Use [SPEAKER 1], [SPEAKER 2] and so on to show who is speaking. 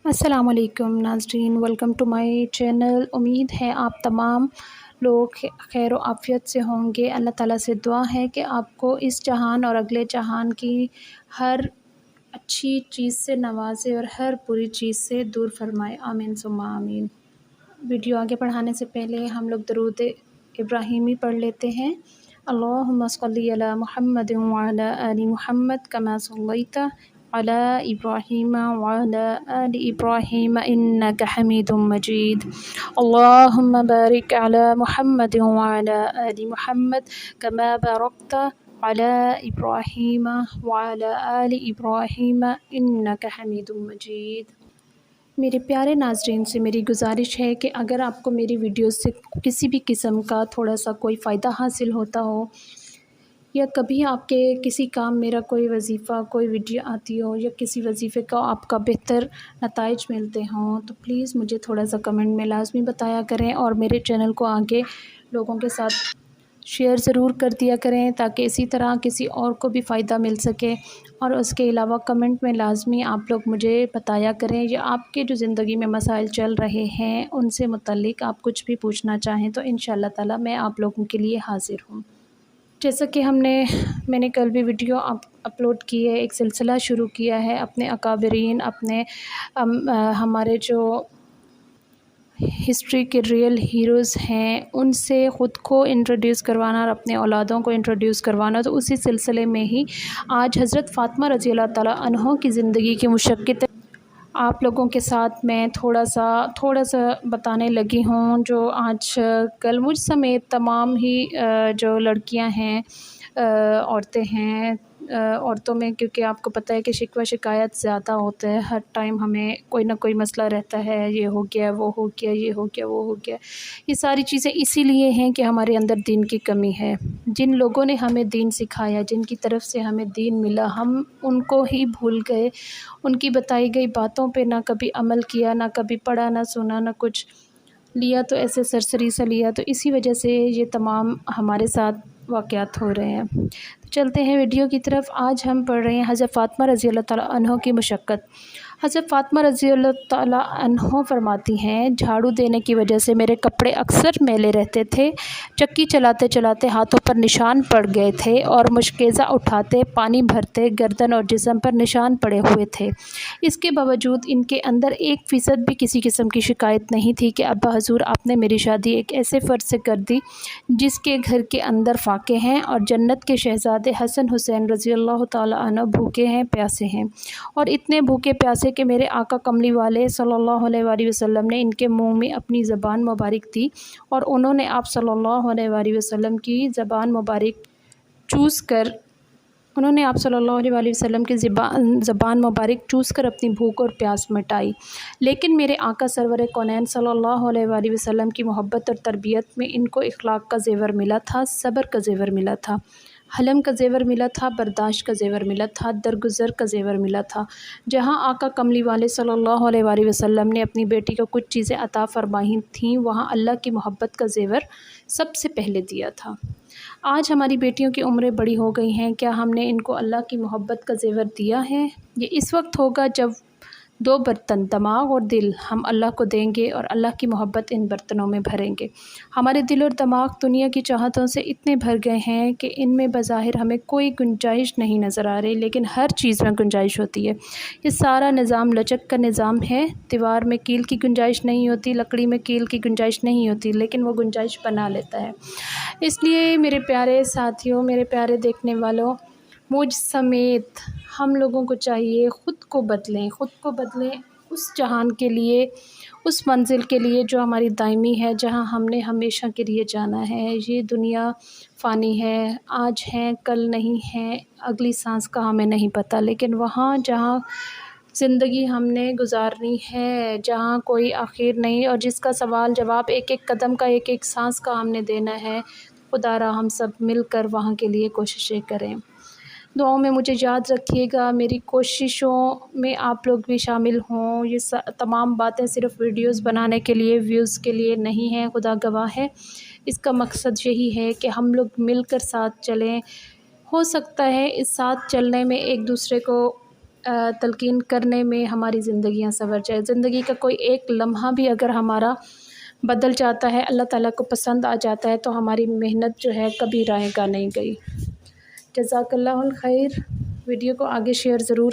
[SPEAKER 1] अस्सलाम वालेकुम नाज़रीन, वेलकम टू माय चैनल। उम्मीद है आप तमाम लोग खैर व आफ़ियत से होंगे। अल्लाह ताला से दुआ है कि आपको इस जहान और अगले जहान की हर अच्छी चीज़ से नवाज़े और हर बुरी चीज़ से दूर फरमाए। आमीन सुम्मा आमीन। वीडियो आगे बढ़ाने से पहले हम लोग दरूद इब्राहिमी पढ़ लेते हैं। अल्लाहुम्मा सल्ली अला मुहम्मदिन व अला आलि मुहम्मद कमा सल्लैता अला इब्राहीम व अला आलि इब्राहीम इन्नका हमीदुम मजीद। अल्लाहुम्मा बारिक अला मुहम्मदिन व अला आलि मुहम्मद कमा बारकता अला इब्राहीम व अला आलि इब्राहीम इन्नका हमीदुम मजीद। मेरे प्यारे नाज़रीन से मेरी गुज़ारिश है कि अगर आपको मेरी वीडियोस से किसी भी किस्म का थोड़ा सा कोई फ़ायदा हासिल होता हो या कभी आपके किसी काम मेरा कोई वजीफ़ा कोई वीडियो आती हो या किसी वजीफ़े का आपका बेहतर नताइज मिलते हों तो प्लीज़ मुझे थोड़ा सा कमेंट में लाज़मी बताया करें और मेरे चैनल को आगे लोगों के साथ शेयर ज़रूर कर दिया करें ताकि इसी तरह किसी और को भी फ़ायदा मिल सके। और उसके अलावा कमेंट में लाज़मी आप लोग मुझे बताया करें या आपके जो ज़िंदगी में मसाइल चल रहे हैं उनसे मुतल्लिक़ आप कुछ भी पूछना चाहें तो इंशाअल्लाह ताला मैं आप लोगों के लिए हाज़िर हूँ। जैसा कि मैंने कल भी वीडियो अपलोड की है, एक सिलसिला शुरू किया है अपने अकाबरीन अपने हमारे जो हिस्ट्री के रियल हीरोज़ हैं उनसे ख़ुद को इंट्रोड्यूस करवाना और अपने औलादों को इंट्रोड्यूस करवाना। तो उसी सिलसिले में ही आज हज़रत फ़ातिमा रज़ी अल्लाह ताला अन्हा की ज़िंदगी की मुशक्क़त आप लोगों के साथ मैं थोड़ा सा बताने लगी हूँ। जो आज कल मुझ समेत तमाम ही जो लड़कियां हैं औरतें हैं औरतों में, क्योंकि आपको पता है कि शिकवा शिकायत ज़्यादा होता है, हर टाइम हमें कोई ना कोई मसला रहता है, ये हो गया वो हो गया ये हो गया वो हो गया। ये सारी चीज़ें इसीलिए हैं कि हमारे अंदर दीन की कमी है। जिन लोगों ने हमें दीन सिखाया, जिनकी तरफ से हमें दीन मिला, हम उनको ही भूल गए। उनकी बताई गई बातों पे ना कभी अमल किया, ना कभी पढ़ा, ना सुना, ना कुछ लिया, तो ऐसे सरसरी सा लिया। तो इसी वजह से ये तमाम हमारे साथ वाक़यात हो रहे हैं। तो चलते हैं वीडियो की तरफ। आज हम पढ़ रहे हैं हज़रत फ़ातिमा रज़ी अल्लाह ताला अन्हा की मशक्क़त। हज़रत फ़ातिमा रज़ी अल्लाह ताला अन्हा फरमाती हैं, झाड़ू देने की वजह से मेरे कपड़े अक्सर मैले रहते थे। चक्की चलाते चलाते हाथों पर निशान पड़ गए थे और मुश्किज़ा उठाते पानी भरते गर्दन और जिस्म पर निशान पड़े हुए थे। इसके बावजूद इनके अंदर 1% भी किसी किस्म की शिकायत नहीं थी कि अब्बा हज़ूर आपने मेरी शादी एक ऐसे फ़र्द से कर दी जिसके घर के अंदर फ़ाक़े हैं और जन्नत के शहज़ादे हसन हुसैन रज़ी अल्लाह ताला अन्हु भूखे हैं प्यासे हैं, और इतने भूखे प्यासे कि मेरे आका कमली वाले सल्लल्लाहु अलैहि वसल्लम ने इनके मुंह में अपनी ज़बान मुबारक दी और उन्होंने आप सल्लल्लाहु अलैहि वसल्लम की ज़बान मुबारक चूस कर उन्होंने आप सल्लल्लाहु अलैहि वसल्लम की ज़बान मुबारक चूस कर अपनी भूख और प्यास मिटाई। लेकिन मेरे आका सरवर कौनैन सल्लल्लाहु अलैहि वसल्लम की मोहब्बत और तरबियत में इनको इखलाक का ज़ेवर मिला था, सब्र का ज़ेवर मिला था, हलम का ज़ेवर मिला था, बर्दाश्त का ज़ेवर मिला था, दरगुज़र का ज़ेवर मिला था। जहाँ आका कमली वाले सल्लल्लाहु अलैहि वसल्लम ने अपनी बेटी को कुछ चीज़ें अता फ़रमाई थीं, वहाँ अल्लाह की मोहब्बत का ज़ेवर सबसे पहले दिया था। आज हमारी बेटियों की उम्रें बड़ी हो गई हैं, क्या हमने इनको अल्लाह की मोहब्बत का ज़ेवर दिया है? ये इस वक्त होगा जब 2 बर्तन दिमाग और दिल हम अल्लाह को देंगे और अल्लाह की मोहब्बत इन बर्तनों में भरेंगे। हमारे दिल और दिमाग दुनिया की चाहतों से इतने भर गए हैं कि इनमें बज़ाहिर हमें कोई गुंजाइश नहीं नज़र आ रही, लेकिन हर चीज़ में गुंजाइश होती है। ये सारा निज़ाम लचक का निज़ाम है। दीवार में कील की गुंजाइश नहीं होती, लकड़ी में कील की गुंजाइश नहीं होती, लेकिन वो गुंजाइश बना लेता है। इसलिए मेरे प्यारे साथियों, मेरे प्यारे देखने वालों, मुझ समेत हम लोगों को चाहिए ख़ुद को बदलें उस जहान के लिए, उस मंज़िल के लिए जो हमारी दायमी है, जहाँ हमने हमेशा के लिए जाना है। ये दुनिया फ़ानी है, आज है कल नहीं है, अगली सांस का हमें नहीं पता, लेकिन वहाँ जहाँ ज़िंदगी हमने गुजारनी है, जहाँ कोई आखिर नहीं और जिसका सवाल जवाब एक एक कदम का, एक एक सांस का हमने देना है, खुदारा हम सब मिलकर वहाँ के लिए कोशिशें करें। दुआओं में मुझे याद रखिएगा, मेरी कोशिशों में आप लोग भी शामिल हों। ये तमाम बातें सिर्फ़ वीडियोज़ बनाने के लिए, व्यूज़ के लिए नहीं हैं, खुदा गवाह है। इसका मकसद यही है कि हम लोग मिलकर साथ चलें। हो सकता है इस साथ चलने में एक दूसरे को تلقین کرنے میں ہماری زندگیاں سنور جائے. زندگی کا کوئی ایک لمحہ بھی اگر ہمارا بدل جاتا ہے، اللہ تعالیٰ کو پسند آ جاتا ہے، تو ہماری محنت جو ہے کبھی رائے گاہ نہیں گئی. جزاک اللہ الخیر. ویڈیو کو آگے شیئر ضرور